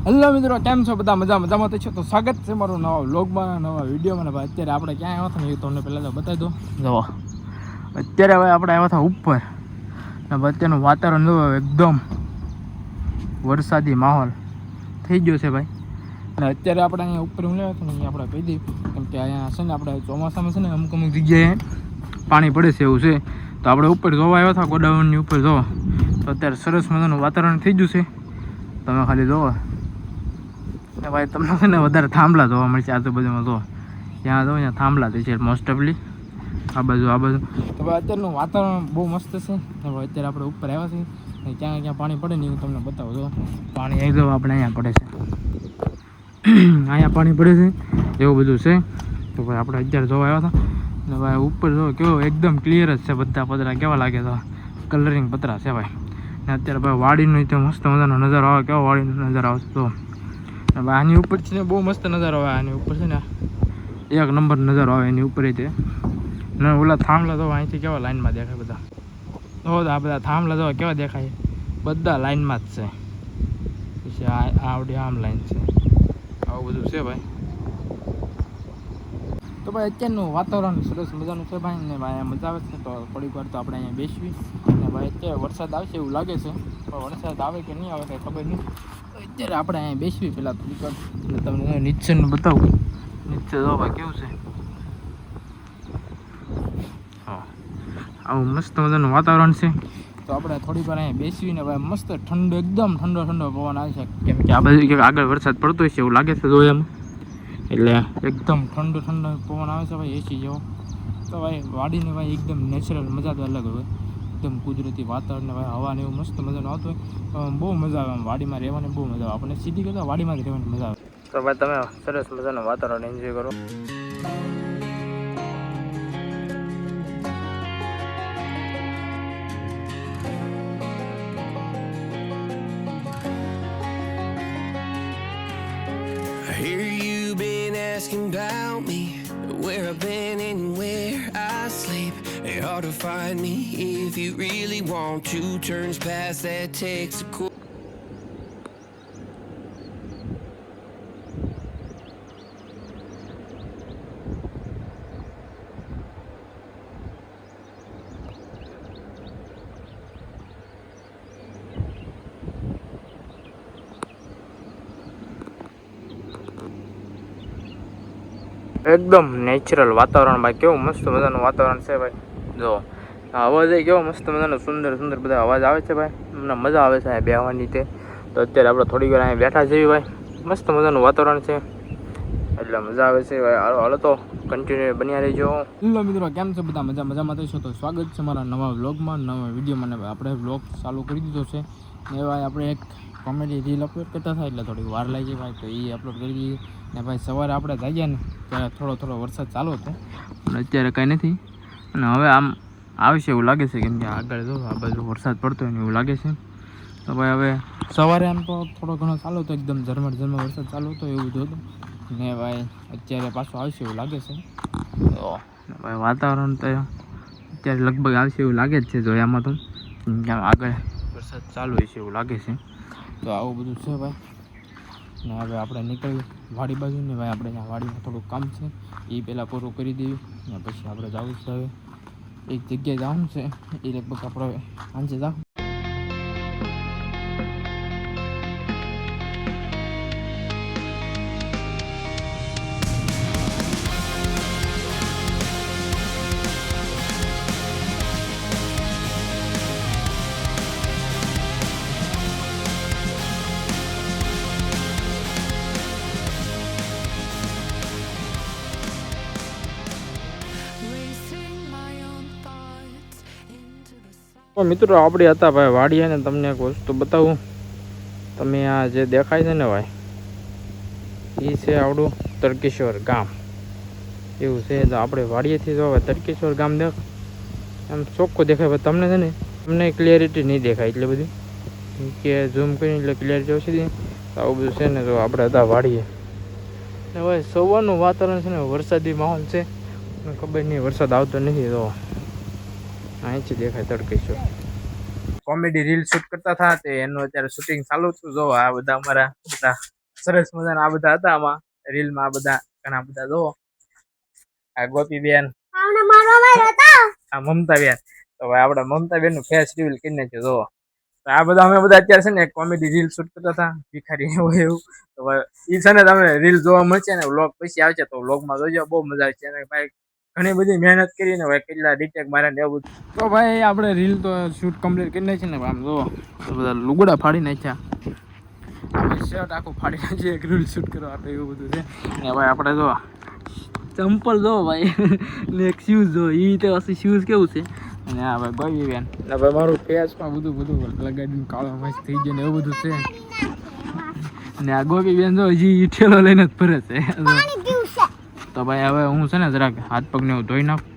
Hello મિત્રો, કેમ છો બધા? મજામાં તો છો? તો સ્વાગત છે મારું નવા વ્લોગમાં, નવા વિડીયોમાં. ભાઈ અત્યારે આપણે ક્યાં આવ્યા હતા ને એ તમને પહેલાં તો બતાવી દો. જો અત્યારે હવે આપણે આવ્યા હતા ઉપર ને અત્યારનું વાતાવરણ જો એકદમ વરસાદી માહોલ થઈ ગયો છે ભાઈ. અને અત્યારે આપણે અહીંયા ઉપર મળ્યા હતા ને અહીંયા આપણે કહી દઈએ, કેમ કે અહીંયા છે ને આપણે ચોમાસામાં છે ને અમુક જગ્યાએ પાણી પડે છે એવું છે. તો આપણે ઉપર જોવા આવ્યા હતા ગોડાઉનની ઉપર જોવા. તો અત્યારે સરસ મજાનું વાતાવરણ થઈ ગયું છે, તમે ખાલી જોવો ને ભાઈ. તમને છે ને વધારે થાંભલા જોવા મળશે આજુબાજુમાં. જો ત્યાં જો ત્યાં થાંભલા થઈ છે મોસ્ટ ઓફલી આ બાજુ તો ભાઈ અત્યારનું વાતાવરણ બહુ મસ્ત છે. હવે અત્યારે આપણે ઉપર આવ્યા છીએ, ક્યાં ક્યાં પાણી પડે ને હું તમને બતાવું. જો પાણી એકદમ આપણે અહીંયા પડે છે, અહીંયા પાણી પડે છે એવું બધું છે. તો ભાઈ આપણે અત્યારે જોવા આવ્યા હતા ને ભાઈ ઉપર જો કેવો એકદમ ક્લિયર જ છે. બધા પતરા કેવા લાગે તો કલરિંગ પતરા છે ભાઈ. ને અત્યારે ભાઈ વાડીનો તો મસ્ત મજાનો નજારો આવે. કેવો વાડીનો નજારો આવશે તો આની ઉપર છે ને બહુ મસ્ત નજારો આવે. આની ઉપર છે ને એક નંબર નજારો આવે એની ઉપર તે. ને ઓલા થાંભલા તો અહીંથી કેવા લાઈનમાં દેખાય બધા. તો આ બધા થાંભલા તો કેવા દેખાય, બધા લાઈનમાં જ છે. પછી આવડી આમ લાઈન છે, આવું બધું છે ભાઈ. તો ભાઈ અત્યારનું વાતાવરણ સરસ મજાનું છે ભાઈ. ને ભાઈ મજા આવે છે. તો થોડીક વાર તો આપણે અહીંયા બેસવી ને ભાઈ અત્યારે વરસાદ આવશે એવું લાગે છે. પણ વરસાદ આવે કે નહીં આવે કંઈ ખબર નહીં. અત્યારે આપણે અહીંયા બેસવી પહેલાં થોડીક વાર અને તમને નીચેનું બતાવું. નીચે જો ભાઈ કેવું છે. હા, આવું મસ્ત મજાનું વાતાવરણ છે. તો આપણે થોડીક વાર અહીંયા બેસવી ને ભાઈ મસ્ત ઠંડો એકદમ ઠંડો પવન આવે છે. કેમ કે આ બાજુ આગળ વરસાદ પડતો હોય છે એવું લાગે છે જો એમ. એટલે એકદમ ઠંડો પવન આવે છે ભાઈ, એસી જેવો. તો ભાઈ વાડીને ભાઈ એકદમ નેચરલ મજા તો અલગ હોય. એકદમ કુદરતી વાતાવરણ ભાઈ, હવાને એવું મસ્ત મજાનું આવતું હોય. બહુ મજા આવે આમ વાડીમાં રહેવાની, બહુ મજા આવે. આપણને સીધી કરતાં વાડીમાં જ રહેવાની મજા આવે. તો ભાઈ તમે સરસ મજાનું વાતાવરણ એન્જોય કરો. I hear you been asking about me, where I've been and where I sleep. It's hard to find me if you really want to. Turns past that takes a cool. એકદમ natural વાતાવરણ ભાઈ, કેવું મસ્ત મજાનું વાતાવરણ છે ભાઈ. જો અવાજ એ કેવો મસ્ત મજાનો સુંદર બધા અવાજ આવે છે ભાઈ. અમને મજા આવે છે અહીંયા બેહવાની તે. તો અત્યારે આપણે થોડી વાર અહીંયા બેઠા જઈએ ભાઈ. મસ્ત મજાનું વાતાવરણ છે એટલે મજા આવે છે ભાઈ. હાલો તો કન્ટિન્યુ બન્યા રહેજો. હેલો મિત્રો, કેમ છે બધા? મજામાં થઈશો તો સ્વાગત છે મારા નવા વ્લોગમાં, નવા વિડીયોમાં. ને આપણે વ્લોગ ચાલુ કરી દીધો છે ને ભાઈ. આપણે એક કોમેડી રીલ અપલોડ કરતા થાય એટલે થોડીક વાર લાગી ભાઈ, તો એ અપલોડ કરી દઈએ. ને ભાઈ સવારે આપણે જાગ્યા ને ત્યારે થોડો વરસાદ ચાલુ હતો, પણ અત્યારે કંઈ નથી. અને હવે આમ આવશે એવું લાગે છે, કેમ કે આગળ જો આ બાજુ વરસાદ પડતો હોય ને એવું લાગે છે. તો ભાઈ હવે સવારે આમ તો થોડો ઘણો ચાલુ હતો, એકદમ ઝરમર વરસાદ ચાલુ હતો એવું બધું હતું. ને ભાઈ અત્યારે પાછું આવશે એવું લાગે છે. તો ભાઈ વાતાવરણ તો અત્યારે લગભગ આવશે એવું લાગે જ છે. જો આમાં તો આગળ વરસાદ ચાલુ હોય છે એવું લાગે છે. તો આવું બધું છે ભાઈ. ને હવે આપણે નીકળ્યું વાડી બાજુ ને ભાઈ. આપણે ત્યાં વાડીમાં થોડુંક કામ છે, એ પહેલાં પૂરું કરી દેવું ને પછી આપણે જવું છે. હવે એક જગ્યાએ જવાનું છે, એ લગભગ આપણે સાંજે જાવ. મિત્રો આપણે હતા ભાઈ વાડીએ ને તમને એક વસ્તુ બતાવું. તમે આ જે દેખાય છે ને ભાઈ, એ છે આવડું તડકેશ્વર ગામ એવું છે. તો આપણે વાડીએથી જો હવે તડકેશ્વર ગામ દેખ એમ ચોખ્ખું દેખાય ભાઈ. તમને છે ને તમને ક્લિયરિટી નહીં દેખાય એટલે બધી, કે ઝૂમ કરીને એટલે ક્લિયરિટી ઓછી દે. તો આવું બધું છે ને. તો આપણે હતા વાડીએ ને ભાઈ સવારનું વાતાવરણ છે ને વરસાદી માહોલ છે. ખબર નહીં વરસાદ આવતો નથી. તો અહીંથી દેખાય તડકેશ્વર. કોમેડી રીલ શૂટ કરતા હતા તે એનું અત્યારે શૂટિંગ ચાલુ હતું. જો આ બધા અમારા બધા સરસ મજાના આ બધા હતા આમાં રીલમાં. આ બધા ઘણા બધા જો આ ગોપીબેન, આ મમતાબેન. તો ભાઈ આપણે મમતાબેન નું ફેસ રિવીલ કરી નાખ્યું જો. તો આ બધા અમે બધા અત્યારે છે ને કોમેડી રીલ શૂટ કરતા હતા, ભિખારી હોય એવું. તો ઈ છે ને તમે રીલ જોવા મળશે ને વ્લોગ પછી આવશે તો વ્લોગમાં જોજો, બહુ મજા આવશે. અને ભાઈ ઘણી બધી મહેનત કરીને ભાઈ કેટલા ડિટેક મારે ને એવું. તો ભાઈ આપણે રીલ તો શૂટ કમ્પ્લીટ કરી નાખી ને આમ જો બધા લુગડા ફાડી નાખ્યા, આપણે શર્ટ આખું ફાડી નાખીએ એક રીલ શૂટ કરવા આપણે એવું બધું છે. ને ભાઈ આપણે જો ચંપલ જો ભાઈ ને એક શૂઝ જો, એ તો હશે શૂઝ કેવું છે. અને આ ભાઈ ગોપીબેન ને ભાઈ મારું ફેસમાં બધું લગાડીને કાળો મસ્ત થઈ ગયો ને એવું બધું છે. ને આ ગોપીબેન જો હજી ઠેલો લઈને જ ફરે છે. તો ભાઈ હવે હું છે ને જરાક હાથ પગને એવું ધોઈ નાખું.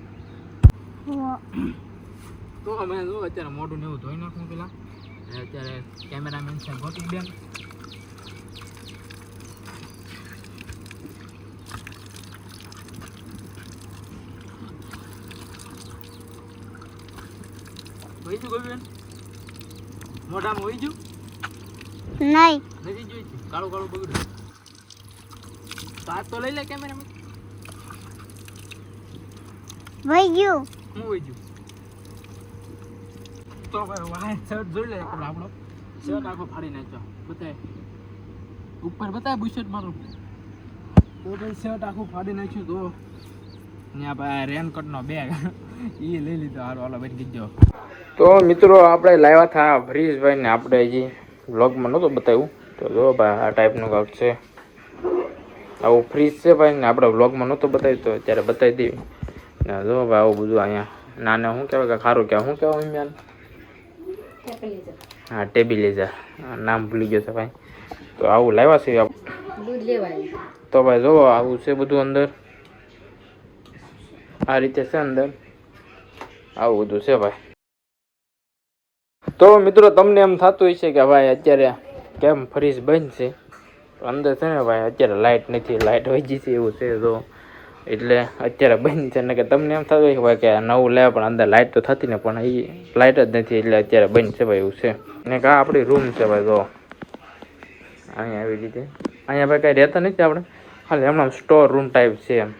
તો અમે જો અત્યારે મોઢું ને એવું ધોઈ નાખું પેલા. અત્યારે કેમેરામેન છે ગોપીબેન. હોય ગયું ગોપીબેન? મોઢામાં હોય ગયું? નહીં નથી જોઈતું, કાળું કાળું બગડ્યું. હાથ તો લઈ લે કેમેરામેન. વહી ગયું. હું હોય ગયું? તો ભાઈ વાહ શર્ટ જોઈ લે આપણો શર્ટ આખો ફાડી નાખ્યો. બતાય ઉપર બતાય બુશર્ટ મારું. તો ભાઈ શર્ટ આખું ફાડી નાખ્યું. તો ત્યાં ભાઈ રેનકોટનો બેગ એ લઈ લીધો. હારો હાલો બની ગયો. તો મિત્રો આપણે લાવ્યા હતા હરીશભાઈ ને, આપણે હજી વ્લોગમાં નહોતું બતાવ્યું. તો જો ભાઈ આ ટાઈપનું કાંક છે, આવું ફ્રીજ છે ભાઈ ને. આપણે વ્લોગમાં નહોતું બતાવ્યું તો અત્યારે બતાવી દેવી ને. જો ભાઈ આવું બધું અહીંયા નાને શું કહેવાય કે ખારું કહેવાય, શું કહેવાય મેં? હા ટેબિલાઇઝર, નામ ભૂલી ગયો છે ભાઈ. તો આવું લાવ્યા છે તો ભાઈ જો આવું છે બધું અંદર, આ રીતે છે અંદર, આવું બધું છે ભાઈ. તો મિત્રો તમને એમ થતું હોય છે કે ભાઈ અત્યારે કેમ ફ્રીજ બંધ છે? અંદર છે ને ભાઈ અત્યારે લાઇટ નથી, લાઇટ વહી ગઈ છે એવું છે. તો એટલે અત્યારે બંધ છે ને કે તમને એમ થતું હોય કે ભાઈ કે નવું લાવ્યા પણ અંદર લાઇટ તો થતી ને, પણ એ લાઇટ જ નથી એટલે અત્યારે બંધ છે ભાઈ એવું છે. ને કે આ આપણી રૂમ છે ભાઈ. તો અહીંયા આવી રીતે અહીંયા ભાઈ કાંઈ રહેતા નથી આપણે, ખાલી હમણાં સ્ટોર રૂમ ટાઈપ છે એમ.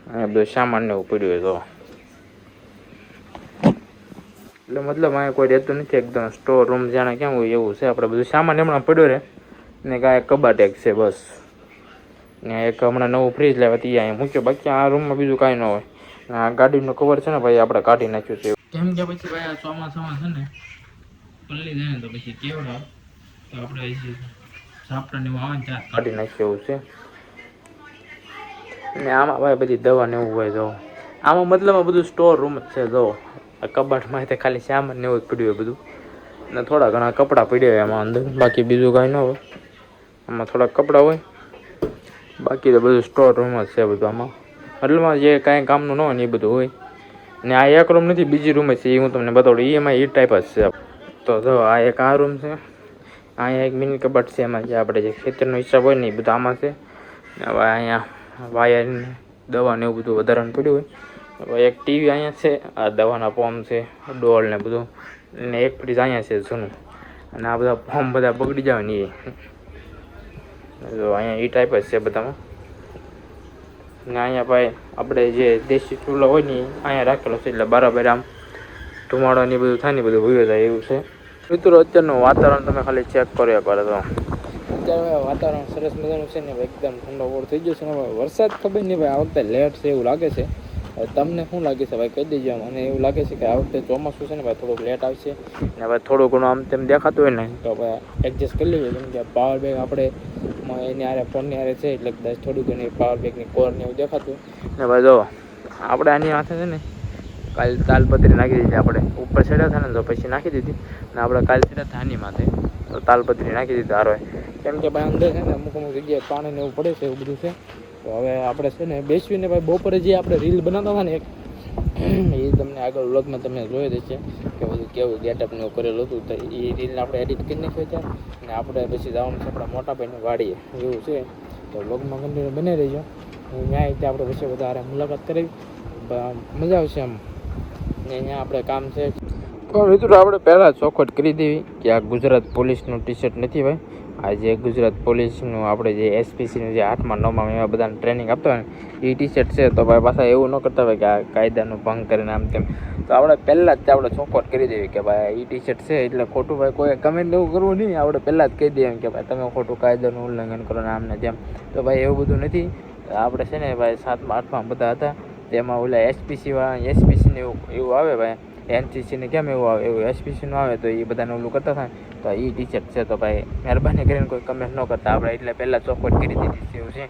અહીંયા બધું સામાન ને એવું પડ્યું હોય. તો એટલે મતલબ અહીંયા કોઈ રહેતું નથી, એકદમ સ્ટોર રૂમ જાણે કેમ હોય એવું છે. આપણે બધું સામાન હમણાં પડ્યો રહે ને કાંઈ કબાટ એક છે બસ. ને એક હમણાં નવું ફ્રીજ લાવ્યા ત્યાં અહીંયા મૂક્યો, બાકી આ રૂમમાં બીજું કાંઈ ન હોય. આ ગાડીનું કવર છે ને ભાઈ આપણે કાઢી નાખ્યું છે કેમ કે પછી ભાઈ આ ચોમાસામાં છે ને પલ્લી જાય ને તો પછી કેવડા તો આપણે સાપટાને એવું આવે ને ત્યાં કાઢી નાખ્યું એવું છે. ને આમાં ભાઈ બધી દવા ને એવું હોય. જો આમાં મતલબ બધું સ્ટોર રૂમ જ છે. જો આ કબાટમાં તે ખાલી સામાન ને એવું જ પડ્યું હોય બધું, ને થોડા ઘણા કપડાં પડ્યા હોય એમાં અંદર, બાકી બીજું કાંઈ ન હોય. આમાં થોડાક કપડાં હોય, બાકી તો બધું સ્ટોર રૂમ જ છે બધું. આમાં મતલબમાં જે કાંઈ કામનું ન હોય ને એ બધું હોય. ને આ એક રૂમ નથી, બીજી રૂમ જ છે, એ હું તમને બતાવડું. એમાં એ ટાઈપ જ છે. તો જો આ એક આ રૂમ છે, અહીંયા એક મિની કબાટ છે, એમાં જે આપણે જે ખેતરનો હિસાબ હોય ને એ બધું આમાં છે. હવે અહીંયા વાયર ને દવા ને એવું બધું વધારાનું પડ્યું હોય. હવે એક ટીવી અહીંયા છે, આ દવાના પંપ છે, ડોલ ને બધું, ને એક ફ્રીજ અહીંયા છે જૂનું. અને આ બધા પંપ બધા બગડી જાય ને એ જો અહીંયા એ ટાઈપ જ છે બધામાં. ને અહીંયા ભાઈ આપણે જે દેશી ચૂલો હોય ને અહીંયા રાખેલો છે, એટલે બરાબર આમ ધુમાડો ને બધું થાય ને બધું વયો જાય એવું છે. મિત્રો અત્યારનું વાતાવરણ તમે ખાલી ચેક કર્યા કરો તો અત્યારે વાતાવરણ સરસ મજાનું છે ને એકદમ ઠંડો ઓર થઈ ગયો છે ને. વરસાદ ખબર નહીં ભાઈ આ વખતે લેટ છે એવું લાગે છે. તમને શું લાગે છે ભાઈ કહી દેજો. મને એવું લાગે છે કે આ વખતે ચોમાસું છે ને ભાઈ થોડુંક લેટ આવશે ને ભાઈ થોડું ઘણું આમ તેમ દેખાતું હોય ને તો ભાઈ એડજસ્ટ કરી લઈએ. કેમ કે પાવર બેગ આપણે એની આરે ફોનની આરે છે એટલે કદાચ થોડું ઘણી પાવર બેગની કોર ને એવું દેખાતું ને ભાઈ. જો આપણે આની હાથે છે ને કાલ તાલપત્રી નાખી દીધી, આપણે ઉપર ચડ્યા હતા ને તો પછી નાખી દીધી ને આપણે કાલ ચડ્યા હતા આની માથે તો તાલપત્રી નાખી દીધી હારો. કેમ કે ભાઈ અંદર છે ને અમુક અમુક જગ્યાએ પાણી ને એવું પડે છે એવું બધું છે. તો હવે આપણે છે ને બેસીને ભાઈ બપોરે જે આપણે રીલ બનાવતા હતા ને એક એ તમને આગળ વ્લોગમાં તમે જોઈ દેશે કે બધું કેવું ગેટઅપ ને એવું કરેલું હતું. તો એ રીલને આપણે એડિટ કરી નાખ્યો છે ને આપણે પછી જવાનું છે આપણા મોટા ભાઈને વાડીએ એવું છે. તો વ્લોગમાં કન્ટિન્યુ બની રહીજો. ત્યાં આપણે પછી વધારે મુલાકાત કરી મજા આવશે આમ. ને અહીંયા આપણે કામ છે. તો મિત્રો આપણે પહેલાં ચોખવટ કરી દેવી કે આ ગુજરાત પોલીસનું ટી શર્ટ નથી ભાઈ, જે ગુજરાત પોલીસનું આપણે જે એસપીસીનું જે 8મા 9મા એવા બધાને ટ્રેનિંગ આપતા હોય ને એ ટી શર્ટ છે. તો ભાઈ પાછા એવું ન કરતા હોય કે આ કાયદાનું ભંગ કરીને આમ તેમ. તો આપણે પહેલાં જ આપણે ચોખવટ કરી દેવી કે ભાઈ એ ટી શર્ટ છે એટલે ખોટું ભાઈ કોઈ કમેન્ટ એવું કરવું નહીં. આપણે પહેલાં જ કહી દઈએ કે ભાઈ તમે ખોટું કાયદાનું ઉલ્લંઘન કરો ને આમને જેમ. તો ભાઈ એવું બધું નથી. આપણે છે ને ભાઈ 7મા 8મા બધા હતા તેમાં ઓલા એસપીસીને એવું આવે ભાઈ. એનસીસીને કેમ એવું આવે એવું એસપીસીનું આવે તો એ બધાને ઓલું કરતા થાય. તો એ ટી શર્ટ છે તો ભાઈ મહેરબાની કરીને કોઈ કમેન્ટ ન કરતા. આપણે એટલે પહેલાં ચોખવટ કરી દીધી એવું છે.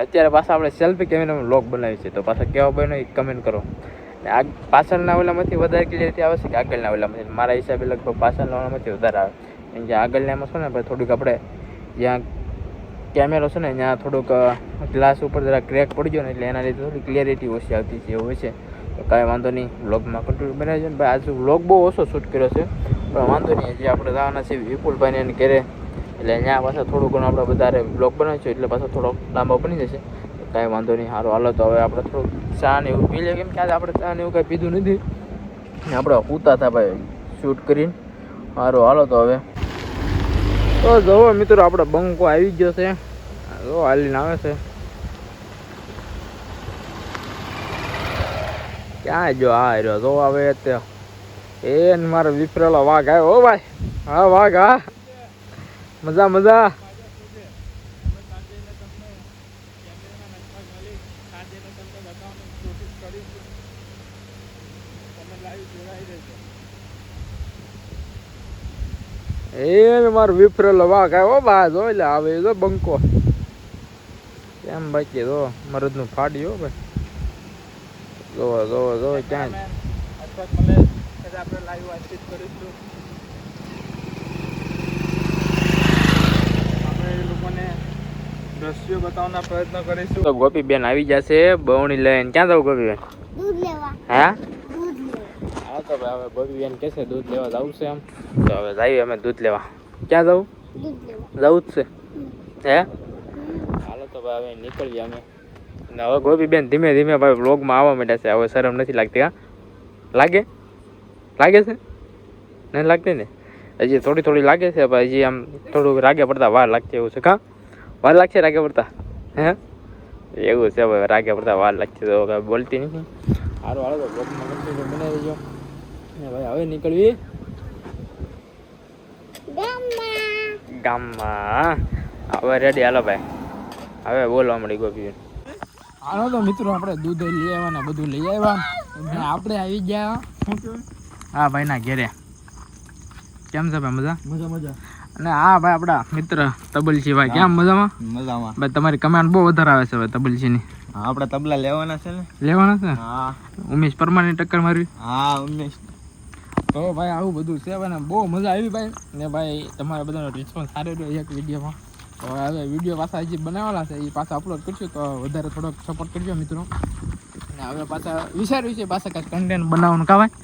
અત્યારે પાછા આપણે સેલ્ફી કેમેરામાં વ્લોગ બનાવી છે તો પાછા કેવા બનો એ કમેન્ટ કરો. આ પાછળના ઓલામાંથી વધારે ક્લિયરિટી આવે છે કે આગળના ઓલામાંથી? મારા હિસાબે લગભગ પાછળના ઓલામાંથી વધારે આવે. કેમ કે આગળનામાં છે ને ભાઈ થોડુંક આપણે જ્યાં કેમેરો છે ને ત્યાં થોડુંક ગ્લાસ ઉપર જરા ક્રેક પડી ગયો ને એટલે એના લીધે થોડી ક્લિયરિટી ઓછી આવતી છે એવું છે. તો કાંઈ વાંધો નહીં, વ્લોગમાં કન્ટિન્યુ બનાવી છે ને ભાઈ. આજે વ્લોગ બહુ ઓછો શૂટ કર્યો છે પણ વાંધો નહીં. હજી આપણે જવાના છે વિપુલભાઈને એને ઘરે એટલે ત્યાં પાછા થોડું ઘણું આપણે વધારે વ્લોગ બનાવીશું એટલે પાછા થોડોક લાંબો બની જશે. કાંઈ વાંધો નહીં. સારું હાલો તો હવે આપણે થોડુંક ચા ને એવું પી લઈએ. કેમ કે આજે આપણે ચા ને એવું કાંઈ પીધું નથી ને આપણે ઉતા હતા ભાઈ શૂટ કરીને. સારું હાલો તો હવે તો જુઓ મિત્રો આપણે બંકો આવી ગયો છે. જો હાલીને આવે છે. ક્યાં જો આ રહ્યો જો આવે એ મારો વિફરેલો વાઘ આવ્યો. ઓ ભાઈ હા વાઘ હા મજા મજા. એ મારો વિફરેલો વાઘ આવ્યો ભાઈ જો એટલે આવે જો બંકો કેમ બાકી જો મરદનું ફાડ્યો ભાઈ. જોવો જોવો જોવો ક્યાં આપણે લાઈવ વાતચીત કરીશું. આપણે એ લોકોને દ્રશ્યો બતાવવાના પ્રયત્ન કરીશું. તો ગોપીબેન આવી જશે બવણી લઈને. ક્યાં જવું ગોપીબેન? દૂધ લેવા. હા દૂધ લેવા. હા તો ભાઈ હવે ગોપીબેન કહેશે દૂધ લેવા જવું છે એમ. તો હવે જઈએ અમે દૂધ લેવા. ક્યાં જવું? દૂધ લેવા. જવું જ છે હે? હાલો તો ભાઈ હવે નીકળીએ અમે. હવે ગોપીબેન ધીમે ધીમે ભાઈ વ્લોગમાં આવવા માંડ્યા છે. હવે શરમ નથી લાગતી? હા લાગે લાગે છે? નહીં લાગતી ને? હજી થોડી થોડી લાગે છે ભાઈ. હજી આમ થોડુંક રાગે પડતા વાર લાગતી એવું છે. કાં વાર લાગશે રાગે પડતા? હે એવું છે ભાઈ રાગે પડતા વાર લાગશે તો કાંઈ બોલતી નથી. સારું હાલો તો વ્લોગમાં કન્ટિન્યુ બનાવી દેજો ને ભાઈ. હવે નીકળવી ગામમાં. હવે રેડી હાલો ભાઈ. હવે બોલવા મળી ગોપીબેન. હાલો તો મિત્રો આપણે દૂધ લઈ આવ્યા ને બધું લઈ આવ્યા. આપણે આવી ગયા હા ભાઈ ના ઘેરે. કેમ છે ભાઈ? મજા મજા મજા. અને હા ભાઈ આપણા મિત્ર તબલસી ભાઈ કેમ મજામાં? મજામાં ભાઈ તમારી કમેન્ટ બહુ વધારે આવે છે ભાઈ તબલસીની. હા આપણે તબલા લેવાના છે ને. લેવાના છે? હા. ઉમેશ પરમારની ટક્કર મારવી? હા ઉમેશ. તો ભાઈ આવું બધું છે ભાઈ ને બહુ મજા આવી ભાઈ. ને ભાઈ તમારા બધાનો રિસ્પોન્સ સારો રહ્યો એક વિડીયોમાં. તો હવે વિડીયો પાછા હજી બનાવેલા છે એ પાછા અપલોડ કરશું તો વધારે થોડોક સપોર્ટ કરજો મિત્રો. ને હવે પાછા વિચાર્યું છે પાછા કાંઈક કન્ટેન્ટ બનાવવાનું કાં ભાઈ?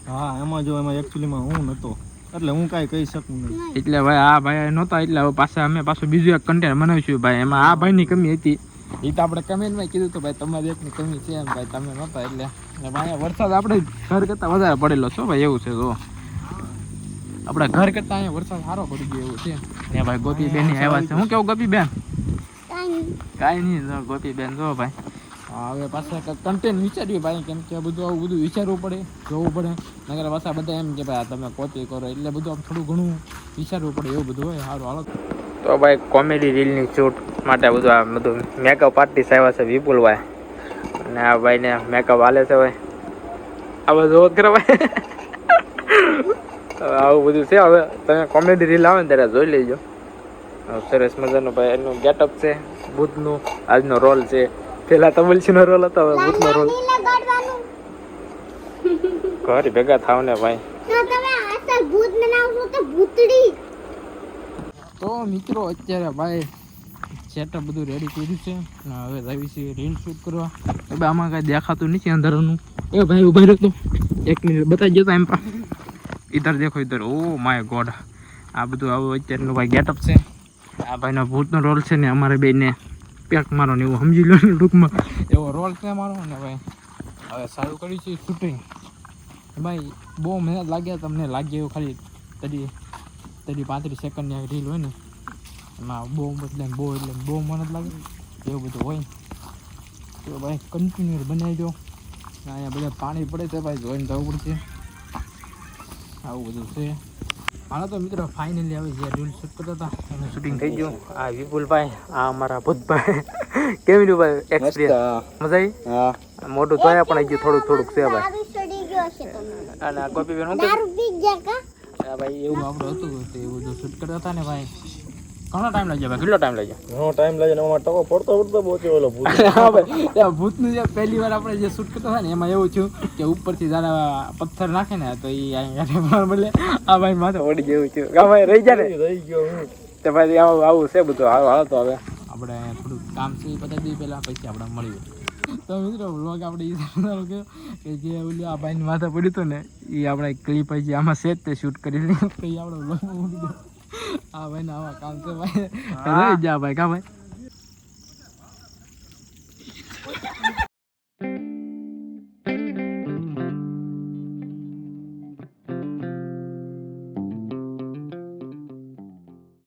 હા એમાં જો એમાં એકચ્યુઅલીમાં હું નહોતો એટલે હું કાંઈ કહી શકું નહીં. એટલે ભાઈ આ ભાઈ નહોતા એટલે હવે પાછા અમે પાછું બીજું એક કન્ટેન્ટ બનાવીશું ભાઈ. એમાં આ ભાઈની કમી હતી એ તો આપણે કમેન્ટમાં કીધું તો ભાઈ તમારી એકની કમી છે એમ ભાઈ તમે નહોતા એટલે. ને ભાઈ વરસાદ આપણે ઘર કરતાં વધારે પડેલો છો ભાઈ એવું છે. તો આપણા ઘર કરતાં અહીંયા વરસાદ સારો પડી ગયો એવું છે. ને ભાઈ ગોપીબેન આવ્યા છે. હું કેવું ગોપીબેન? કાંઈ નહીં ગોપીબેન જો ભાઈ હવે પાછા કન્ટેન્ટ વિચાર્યું ભાઈ. કેમ કે બધું આવું બધું વિચારવું પડે જોવું પડે. નગર પાછા બધા એમ કે ભાઈ તમે કોપી કરો એટલે બધું આમ થોડું ઘણું વિચારવું પડે એવું બધું હોય. સારું હાલો તો ભાઈ કોમેડી રીલની શૂટ માટે બધું આ બધું મેકઅપ આર્ટિસ્ટ આવ્યા છે વિપુલભાઈ. અને આ ભાઈને મેકઅપ હાલે છે ભાઈ. આ બધું હોત કરે ભાઈ. આવું બધું છે. હવે તમે કોમેડી રીલ આવે ને ત્યારે જોઈ લેજો. સરસ મજાનું ભાઈ એનું ગેટઅપ છે ભૂતનું. આજનો રોલ છે. પેલા તબલસીનો રોલ હતો હવે ભૂતનો રોલ. ઘર ભેગા થાવ ને ભાઈ. તો મિત્રો અત્યારે ભાઈ સેટઅપ બધું રેડી કર્યું છે. હવે આવી છે રીલ શૂટ કરવા. હવે આમાં કાંઈ દેખાતું નથી અંધારાનું. એ ભાઈ ઉભા રહ્યો તો 1 મિનિટ બતાવી જતા એમ પા. ઇધર દેખો ઇધર. ઓ માય ગોડ આ બધું આવું અત્યારનું ભાઈ ગેટઅપ છે. આ ભાઈનો ભૂતનો રોલ છે ને અમારે બેને પેક મારો ને એવું સમજી લો ને ટૂંકમાં એવો રોલ છે મારો. ને ભાઈ હવે સારું કર્યું છે શૂટિંગ ભાઈ. બહુ મહેનત લાગે તમને લાગે એવું ખાલી તરી 35 સેકન્ડની રીલ હોય ને એમાં બહુ એટલે બહુ મને જ લાગે એવું બધું હોય તો ભાઈ કન્ટિન્યુ બનાવી દો. અહીંયા બધા પાણી પડે છે ભાઈ, જોઈને જવું પડશે. આવું બધું છે. હાલો તો મિત્રો ફાઇનલી હવે જે રીલ શૂટ કરતા હતા એનું શૂટિંગ થઈ ગયું. આ વિપુલભાઈ, આ અમારા ભૂતભાઈ. કેવી ભાઈ એક્સપિરિયન્સ? મજા આવી? હા મોટું જોયા પણ હજી થોડુંક છે ભાઈ. દારૂ ચડી ગયો છે તમને. અને આ કોપી બેન દારૂ પી ગયા કા? ભાઈ એવું આપણું હતું તો એવું બધું શૂટ કરતા હતા ને ભાઈ. ઘણો ટાઈમ લાગ્યો ભાઈ, કેટલો ટાઈમ લાગ્યો? ઘણો ટાઈમ લાગે ને એમાં ટકો પડતો પહોંચ્યો ઓલો ભૂત. હા ભાઈ, ત્યાં ભૂતનું જે પહેલી વાર આપણે જે શૂટ કરતા હતા ને એમાં એવું થયું કે ઉપરથી જાણે પથ્થર નાખે ને તો એ અહીંયા બોલે આ ભાઈ માથે ઓડી જેવું થયું. હા ભાઈ રહી જાય ને રહી ગયો હું. તો ભાઈ આવું છે બધું. હાલો તો હવે આપણે થોડુંક કામ છે એ પતાવી દઈએ પહેલાં, પછી આપણે મળીએ. તો મિત્રો વ્લોગ આપણે એ સારું કહ્યું કે જે ઓલું આ ભાઈની માથે પડ્યું હતું ને એ આપણે ક્લિપ હજી આમાં છે જ તે શૂટ કરી લઈએ પછી આપણે વ્લોગમાં મૂકી દઈએ. હા ભાઈ ને આવા કામ છે ભાઈ. રહી જા ભાઈ. કા ભાઈ